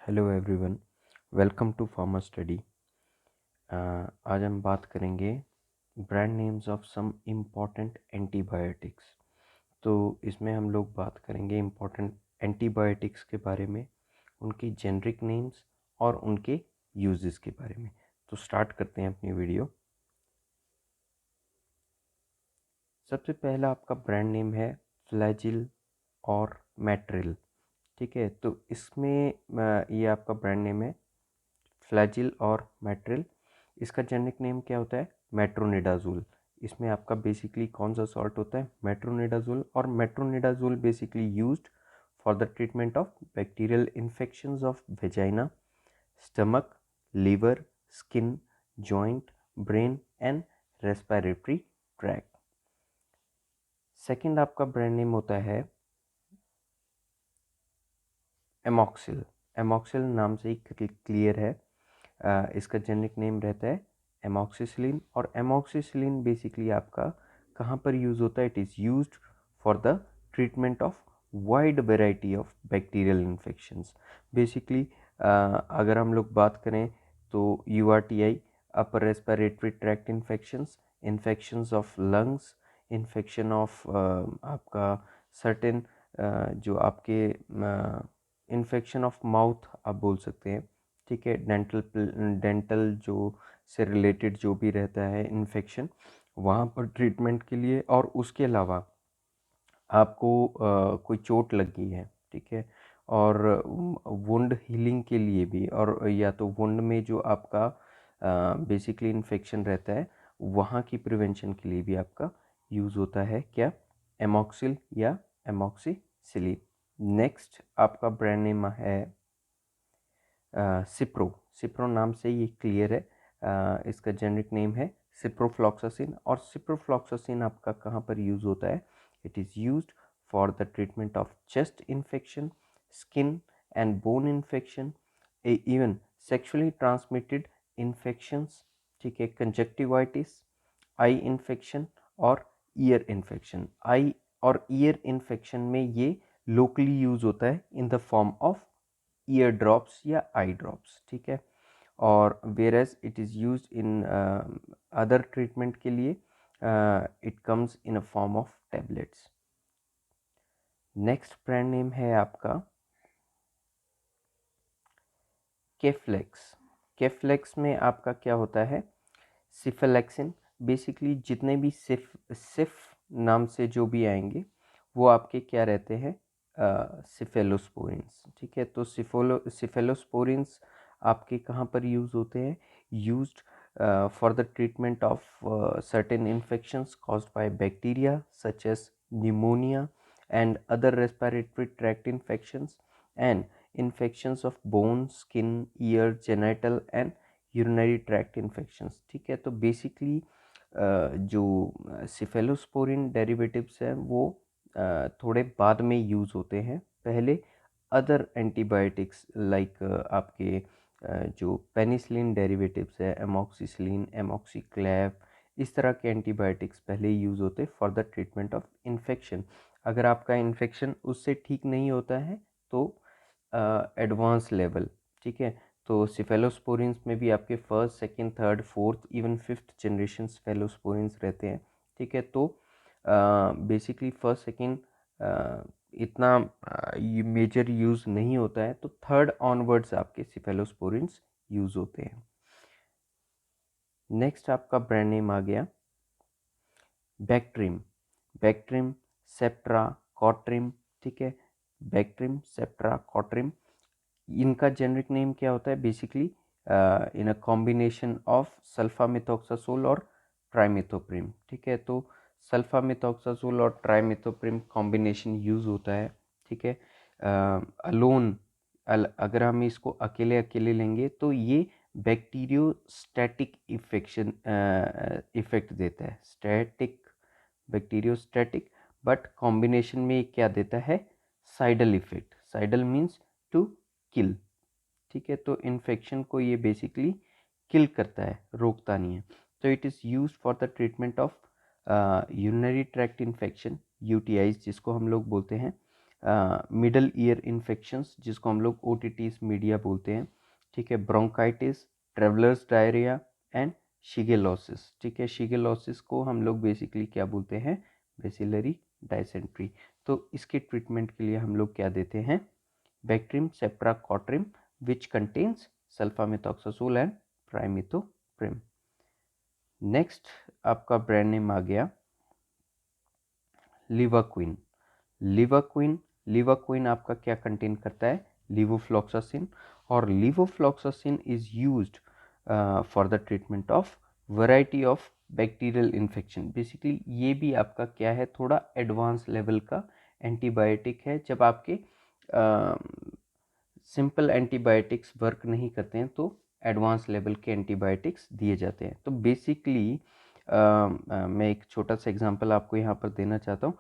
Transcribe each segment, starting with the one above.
Hello everyone, welcome to pharma study. आज हम बात करेंगे brand names of some important antibiotics. तो इसमें हम लोग बात करेंगे इम्पॉर्टेंट एंटीबायोटिक्स के बारे में, उनकी जेनरिक नेम्स और उनके यूजेस के बारे में। तो स्टार्ट करते हैं अपनी वीडियो। सबसे पहला आपका ब्रांड नेम है फ्लैजिल और मैट्रिल। ठीक है, तो इसमें ये आपका ब्रांड नेम है फ्लैजिल और मैट्रिल। इसका जेनेरिक नेम क्या होता है? मेट्रोनिडाजोल। इसमें आपका बेसिकली कौन सा सॉल्ट होता है? मेट्रोनिडाजोल। और metronidazole basically used for the treatment of bacterial infections of vagina, stomach, liver, skin, joint, brain and respiratory tract. Second आपका ब्रांड नेम होता है एमॉक्सिल। एमॉक्सिल नाम से ही क्लियर है, इसका जेनेरिक नेम रहता है एमॉक्सिसिलिन। और एमॉक्सिसिलिन बेसिकली आपका कहाँ पर यूज़ होता है? It is used for the treatment of wide variety of bacterial infections. Basically अगर हम लोग बात करें तो URTI, upper respiratory tract infections, infections of lungs, infection of आपका सर्टेन जो आपके इन्फेक्शन ऑफ माउथ आप बोल सकते हैं। ठीक है, डेंटल जो से रिलेटेड जो भी रहता है इन्फेक्शन, वहाँ पर ट्रीटमेंट के लिए। और उसके अलावा आपको कोई चोट लगी है, ठीक है, और वुंड हीलिंग के लिए भी, और या तो वुंड में जो आपका बेसिकली इन्फेक्शन रहता है वहाँ की प्रिवेंशन के लिए भी आपका यूज़ होता है क्या? एमॉक्सिल या एमॉक्सिसिलिन। नेक्स्ट आपका ब्रांड नेम है सिप्रो। सिप्रो नाम से ये क्लियर है, इसका जेनरिक नेम है सिप्रोफ्लॉक्सासिन। और सिप्रोफ्लॉक्सासिन आपका कहाँ पर यूज़ होता है? It is used for the treatment of chest infection, skin and bone infection, even sexually transmitted infections, ठीक है, कंजक्टिवाइटिस, आई इन्फेक्शन और ईयर इन्फेक्शन। आई और ईयर इन्फेक्शन में ये लोकली यूज़ होता है in the form of ear drops या eye drops. ठीक है, और whereas it is used in other treatment के लिए it comes in a form of tablets. Next brand name है आपका केफ्लेक्स। केफ्लेक्स में आपका क्या होता है? सिफेलेक्सिन। बेसिकली जितने भी सिफ नाम से जो भी आएंगे वो आपके क्या रहते हैं? सिफेलोस्पोरिन्स। ठीक है, तो सिफेलोस्पोरिन्स आपके कहाँ पर यूज़ होते हैं? Used for the treatment of certain infections caused by bacteria such as pneumonia and other respiratory tract infections and infections of bone, skin, ear, genital and urinary tract infections. ठीक है, तो बेसिकली जो cephalosporin derivatives हैं वो थोड़े बाद में use होते हैं। पहले अदर एंटीबायोटिक्स लाइक आपके जो पेनिसिलिन डेरिवेटिव्स है, एमॉक्सिसिलिन, एमॉक्सिक्लेव, इस तरह के एंटीबायोटिक्स पहले यूज़ होते for the treatment of infection. अगर आपका इन्फेक्शन उससे ठीक नहीं होता है तो एडवांस लेवल, ठीक है, तो सिफेलोस्पोरिन्स में भी आपके first, second, third, fourth, even fifth generation सिफेलोस्पोरिन्स रहते हैं। ठीक है, तो बेसिकली फर्स्ट सेकंड इतना ये मेजर यूज़ नहीं होता है, तो थर्ड ऑनवर्ड्स आपके सिफेलोस्पोरिन्स यूज़ होते हैं। नेक्स्ट आपका ब्रांड नेम आ गया बैक्ट्रिम। बैक्ट्रिम, सेप्ट्रा, कॉट्रिम। ठीक है, बैक्ट्रिम, सेप्ट्रा, कॉट्रिम, इनका जेनरिक नेम क्या होता है? Basically in a combination of sulfamethoxazole और ट्राइमिथोप्रिम। ठीक है, तो सल्फामिथोक्सासोल और ट्राइमिथोप्रिम कॉम्बिनेशन यूज़ होता है। ठीक है, अलोन अगर हम इसको अकेले अकेले लेंगे तो ये बैक्टीरियोस्टैटिक इफेक्शन इफेक्ट देता है, स्टैटिक, बैक्टीरियोस्टैटिक, बट कॉम्बिनेशन में क्या देता है? Cidal effect. Cidal means to kill. ठीक है, तो इन्फेक्शन को ये बेसिकली किल करता है, रोकता नहीं है। तो it is use for the treatment of urinary tract infection, UTIs जिसको हम लोग बोलते हैं, मिडल ईयर इन्फेक्शंस जिसको हम लोग ओटिटिस मीडिया बोलते हैं, ठीक है, bronchitis, travellers diarrhoea and shigellosis, ठीक है। शिगेलोसिस को हम लोग बेसिकली क्या बोलते हैं, बेसिलरी डायसेंट्री। तो इसके ट्रीटमेंट के लिए हम लोग क्या देते हैं, Bactrim Septra cotrim which contains sulfamethoxazole and trimethoprim. Next आपका ब्रांड नेम आ गया लिवाक्विन। लिवाक्विन आपका क्या कंटेन करता है, लिवोफ्लॉक्सासिन, और levofloxacin is used for the treatment of variety of bacterial infection. Basically ये भी आपका क्या है, थोड़ा एडवांस लेवल का एंटीबायोटिक है। जब आपके सिंपल एंटीबायोटिक्स वर्क नहीं करते हैं तो एडवांस लेवल के एंटीबायोटिक्स दिए जाते हैं। तो बेसिकली मैं एक छोटा सा एग्जांपल आपको यहाँ पर देना चाहता हूँ।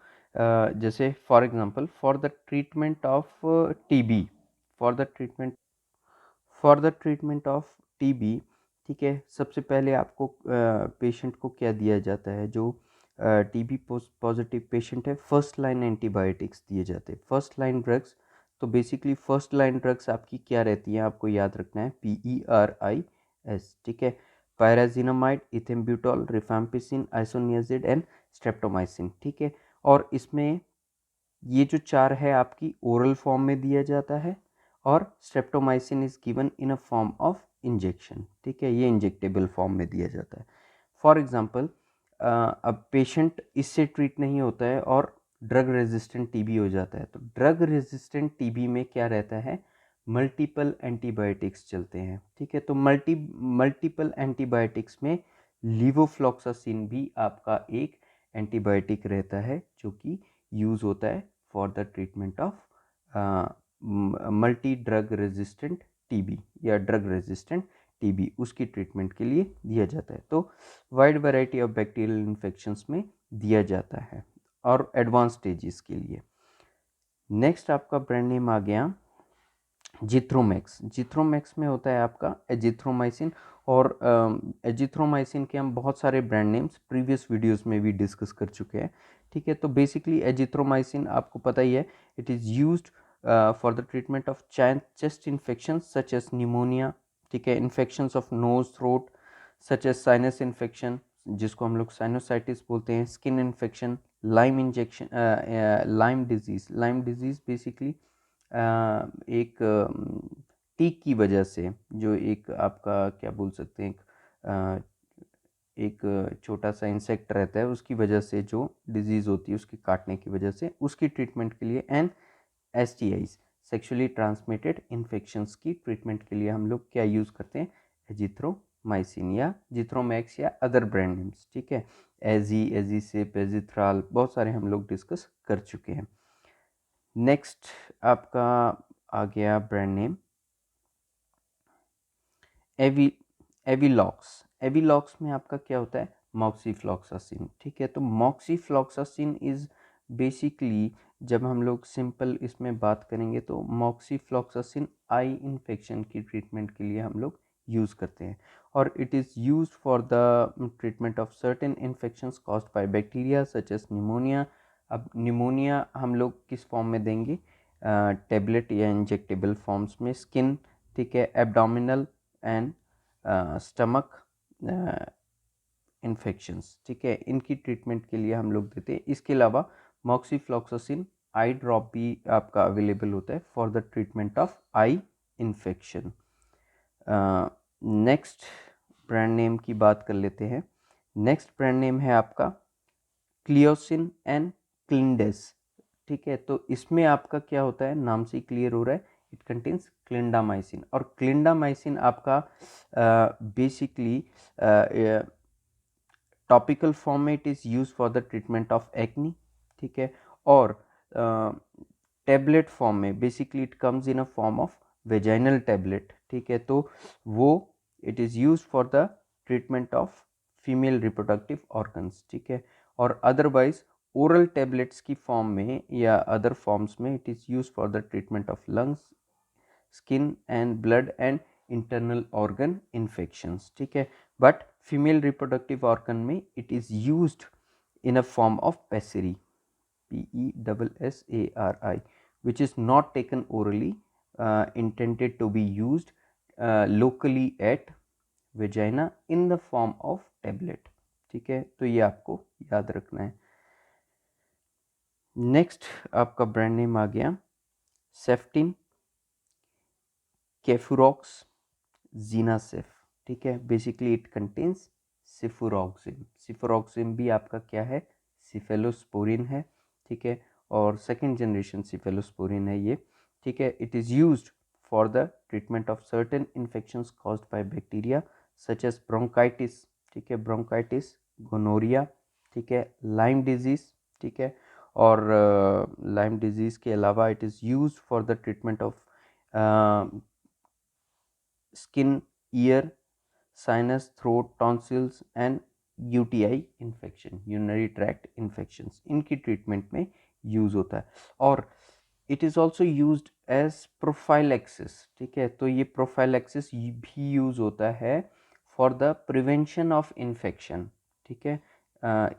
जैसे for example for the treatment of TB, for the treatment of TB, ठीक है, सबसे पहले आपको पेशेंट को क्या दिया जाता है, जो टीबी पॉजिटिव पेशेंट है, फर्स्ट लाइन एंटीबायोटिक्स दिए जाते हैं, फर्स्ट लाइन ड्रग्स। तो बेसिकली फर्स्ट लाइन ड्रग्स आपकी क्या रहती हैं, आपको याद रखना है, PERIS, ठीक है, pyrazinamide, ethambutol, rifampicin, isoniazid and streptomycin, ठीक है। और इसमें ये जो चार है आपकी ओरल फॉर्म में दिया जाता है, और streptomycin is given in a form of injection, ठीक है, ये इंजेक्टेबल फॉर्म में दिया जाता है। फॉर एग्जांपल अब पेशेंट इससे ट्रीट नहीं होता है और ड्रग रेजिस्टेंट टीबी हो जाता है, तो ड्रग रेजिस्टेंट टीबी में क्या रहता है, मल्टीपल एंटीबायोटिक्स चलते हैं, ठीक है। तो मल्टीपल एंटीबायोटिक्स में लिवोफ्लॉक्सासिन भी आपका एक एंटीबायोटिक रहता है जो कि यूज़ होता है for the treatment of multi drug resistant TB या ड्रग रेजिस्टेंट टीबी, उसकी ट्रीटमेंट के लिए दिया जाता है। तो wide variety of bacterial infections में दिया जाता है और एडवांस स्टेजेस के लिए। नेक्स्ट आपका ब्रांड नेम आ गया जिथ्रोमैक्स। जिथ्रोमैक्स में होता है आपका एजिथ्रोमाइसिन, और एजिथ्रोमाइसिन के हम बहुत सारे ब्रांड नेम्स प्रीवियस वीडियोस में भी डिस्कस कर चुके हैं, ठीक है। तो बेसिकली एजिथ्रोमाइसिन आपको पता ही है, it is used for the treatment of chest infection such as pneumonia, ठीक है, infections of nose throat such as sinus infection जिसको हम लोग साइनोसाइटिस बोलते हैं, skin infection, lime injection, lime disease basically एक टीक की वजह से, जो एक आपका क्या बोल सकते हैं, एक छोटा सा इंसेक्ट रहता है उसकी वजह से जो डिजीज़ होती है, उसके काटने की वजह से, उसकी ट्रीटमेंट के लिए, and STIs sexually transmitted infections की ट्रीटमेंट के लिए हम लोग क्या यूज़ करते हैं, एजिथ्रोमाइसिन या जिथ्रोमैक्स या अदर ब्रांड नेम्स, ठीक है, एजिसिप, एजिथ्राल, बहुत सारे हम लोग डिस्कस कर चुके हैं। नेक्स्ट आपका आ गया ब्रांड नेम एविलॉक्स। एविलॉक्स में आपका क्या होता है, मॉक्सीफ्लॉक्सासिन, ठीक है। तो मॉक्सीफ्लॉक्सासिन इज बेसिकली, जब हम लोग सिंपल इसमें बात करेंगे तो मॉक्सीफ्लॉक्सासिन आई इन्फेक्शन की ट्रीटमेंट के लिए हम लोग यूज़ करते हैं, और it is used for the treatment of certain infections caused by bacteria such as pneumonia. अब निमोनिया हम लोग किस फॉर्म में देंगे, टेबलेट या इंजेक्टेबल फॉर्म्स में, स्किन, ठीक है, एब्डोमिनल एंड स्टमक इन्फेक्शंस, ठीक है, इनकी ट्रीटमेंट के लिए हम लोग देते हैं। इसके अलावा मॉक्सीफ्लॉक्सासिन आई ड्रॉप भी आपका अवेलेबल होता है for the treatment of eye infection. Next brand name की बात कर लेते हैं। नेक्स्ट ब्रांड नेम है आपका क्लियोसिन एंड क्लिंडेस, ठीक है। तो इसमें आपका क्या होता है, नाम से क्लियर हो रहा है, इट कंटेन्स क्लिंडामाइसिन, और क्लिंडामाइसिन आपका बेसिकली टॉपिकल फॉर्म में it is use for the treatment of acne, ठीक है, और टैबलेट फॉर्म में basically it comes in a form of vaginal tablet, ठीक है। तो वो it is use for the treatment of female reproductive organs, ठीक है, और अदरवाइज ओरल टैबलेट्स की फॉर्म में या अदर फॉर्म्स में it is use for the treatment of lungs, skin and blood and internal organ infections, ठीक है। But female reproductive organ में it is used in a form of pessary, PESSARI, which is not taken orally, intended to be used locally at vagina in the form of tablet. ठीक है, तो ये आपको याद रखना है. नेक्स्ट आपका ब्रांड नेम आ गया सेफ्टिन, केफुरॉक्स, जीनासेफ. ठीक है, बेसिकली इट कंटेन्स सिफुरॉक्सिन. सिफुरॉक्सिन भी आपका क्या है, सिफेलोस्पोरिन है. ठीक है, और सेकेंड जनरेशन सिफेलोस्पोरिन है ये. ठीक है, it is used for the treatment of certain infections caused by bacteria such as bronchitis. ठीक है, ब्रोंकाइटिस, गोनोरिया. ठीक है, लाइम डिजीज. ठीक है, और लाइम डिजीज़ के अलावा it is used for the treatment of skin, ear, sinus, throat, tonsils and UTI infection, urinary tract infections. इनकी ट्रीटमेंट में यूज़ होता है. और it is also used as prophylaxis. ठीक है, तो ये प्रोफाइलैक्सिस भी यूज़ होता है for the prevention of infection. ठीक है,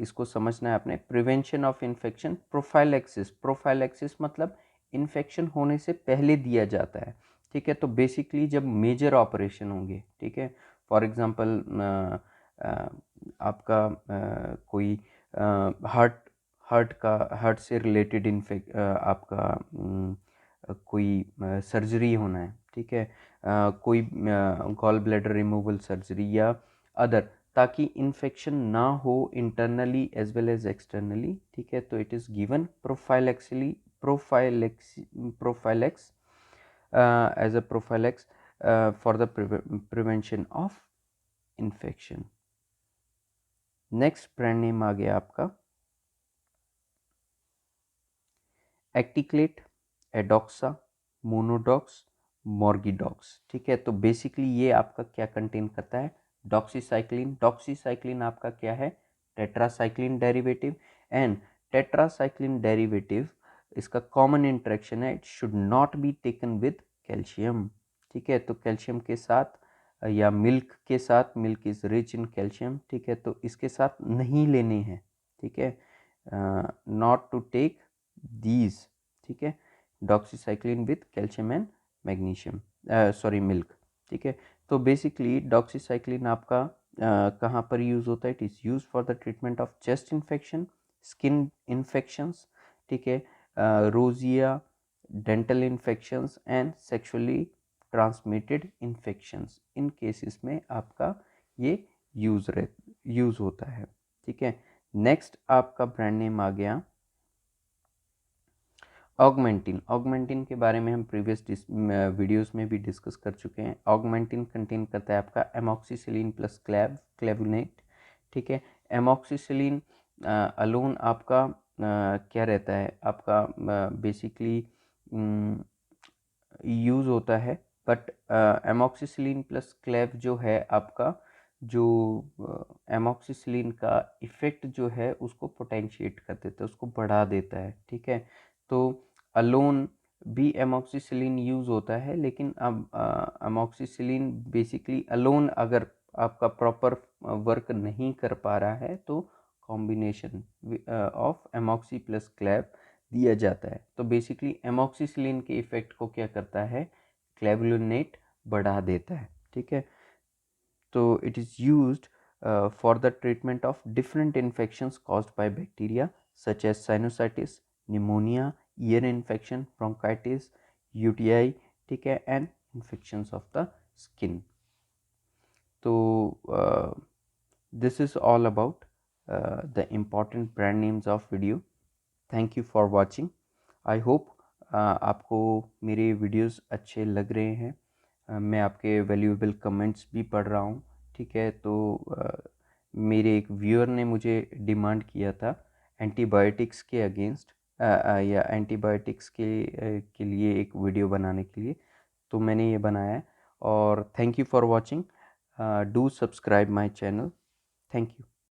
इसको समझना है आपने. Prevention of infection, prophylaxis. Prophylaxis मतलब इन्फेक्शन होने से पहले दिया जाता है. ठीक है, तो बेसिकली जब मेजर ऑपरेशन होंगे, ठीक है, फॉर एग्जांपल आपका कोई हार्ट से रिलेटेड आपका कोई सर्जरी होना है. ठीक है, कोई गॉल ब्लैडर रिमूवल सर्जरी या अदर, ताकि इन्फेक्शन ना हो internally as well as externally. ठीक है, तो it is given prophylaxis as a prophylaxis for the prevention of infection. Next brand name आ गया आपका एक्टिक्लेट, एडोक्सा, मोनोडॉक्स, मॉर्गिडॉक्स. ठीक है, तो बेसिकली ये आपका क्या कंटेन करता है, डॉक्सीसाइक्लिन. डॉक्सीसाइक्लिन आपका क्या है, tetracycline derivative. And tetracycline derivative इसका कॉमन इंटरेक्शन है, it should not be taken with calcium. ठीक है, तो कैल्शियम के साथ या मिल्क के साथ, milk is rich in calcium. ठीक है, तो इसके साथ नहीं लेने हैं. ठीक है, नॉट टू टेक दीज. ठीक है, doxycycline with calcium and magnesium, sorry milk. ठीक है, तो बेसिकली डॉक्सीसाइक्लिन आपका कहाँ पर यूज़ होता है, it is use for the treatment of chest infection, skin infections. ठीक है, rosacea, dental infections and sexually transmitted infections. In cases में आपका ये यूज़ होता है. ठीक है, नेक्स्ट आपका ब्रांड नेम आ गया ऑगमेंटिन. ऑगमेंटिन के बारे में हम प्रीवियस वीडियोस में भी डिस्कस कर चुके हैं. ऑगमेंटिन कंटेन करता है आपका एमॉक्सिसिलिन प्लस क्लेवनेट. ठीक है, एमॉक्सिसिलिन अलोन आपका क्या रहता है, आपका बेसिकली यूज़ होता है. बट एमॉक्सिसिलिन प्लस क्लेव जो है आपका, जो एमॉक्सिसिलिन का इफ़ेक्ट जो है उसको पोटेंशिएट कर देता है, उसको बढ़ा देता है. ठीक है, तो अलोन भी एमॉक्सिसिलिन यूज़ होता है, लेकिन अब एमॉक्सिसिलिन बेसिकली अलोन अगर आपका प्रॉपर वर्क नहीं कर पा रहा है तो कॉम्बिनेशन ऑफ एमॉक्सी प्लस क्लेव दिया जाता है. तो बेसिकली एमॉक्सिसिलिन के इफ़ेक्ट को क्या करता है, क्लेवुलिनेट बढ़ा देता है. ठीक है, तो it is used for the treatment of different infections caused by bacteria such as sinusitis, pneumonia, ear infection, bronchitis, UTI. ठीक है, and infections of the skin. तो this is all about the important brand names of video. Thank you for watching. I hope आपको मेरे videos अच्छे लग रहे हैं. मैं आपके वैल्यूएबल कमेंट्स भी पढ़ रहा हूँ. ठीक है, तो मेरे एक व्यूअर ने मुझे डिमांड किया था एंटीबायोटिक्स के अगेंस्ट या एंटीबायोटिक्स के लिए एक वीडियो बनाने के लिए, तो मैंने ये बनाया है. और thank you for watching. Do subscribe my channel. Thank you.